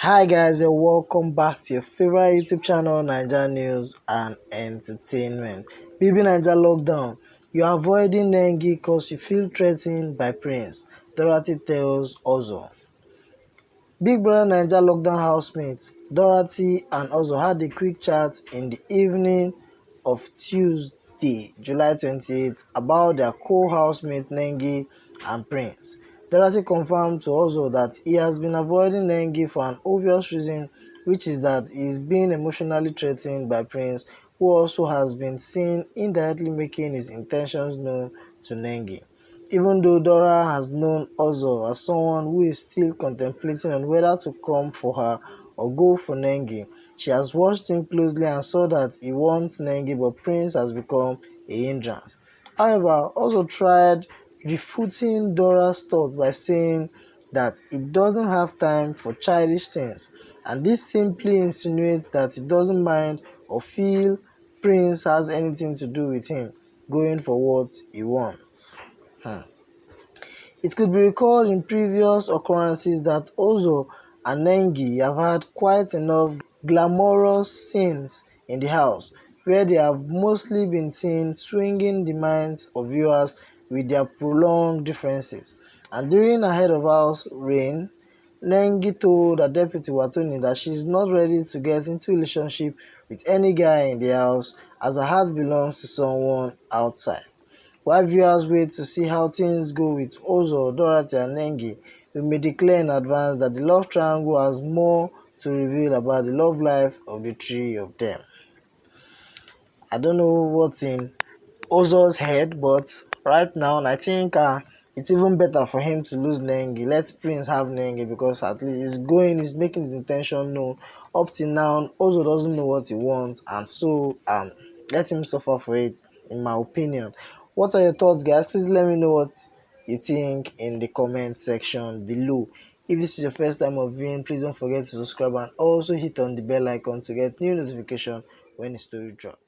Hi guys and welcome back to your favorite YouTube channel, NAIJA News and Entertainment. Bbnaija Lockdown. You are avoiding Nengi because you feel threatened by Prince, Dorathy tells Ozo. Big Brother NAIJA Lockdown housemates Dorathy and Ozo had a quick chat in the evening of Tuesday, July 28th about their co-housemate Nengi and Prince. Dorathy confirmed to Ozo that he has been avoiding Nengi for an obvious reason, which is that he is being emotionally threatened by Prince, who also has been seen indirectly making his intentions known to Nengi. Even though Dora has known Ozo as someone who is still contemplating on whether to come for her or go for Nengi, she has watched him closely and saw that he wants Nengi, but Prince has become a hindrance. However, Ozo tried refuting Dora's thoughts by saying that he doesn't have time for childish things, and this simply insinuates that he doesn't mind or feel Prince has anything to do with him going for what he wants. It could be recalled in previous occurrences that Ozo and Nengi have had quite enough glamorous scenes in the house, where they have mostly been seen swinging the minds of viewers with their prolonged differences. And during her head of house reign, Nengi told her deputy Watoni that she is not ready to get into a relationship with any guy in the house, as her heart belongs to someone outside. While viewers wait to see how things go with Ozo, Dorathy and Nengi, we may declare in advance that the love triangle has more to reveal about the love life of the three of them. I don't know what's in Ozo's head, but right now I think it's even better for him to lose Nengi. Let Prince have Nengi, because at least he's making his intention known. Up till now, Ozo doesn't know what he wants, and so let him suffer for it, in my opinion. What are your thoughts, guys? Please let me know what you think in the comment section below. If this is your first time of viewing, please don't forget to subscribe and also hit on the bell icon to get new notification when the story drops.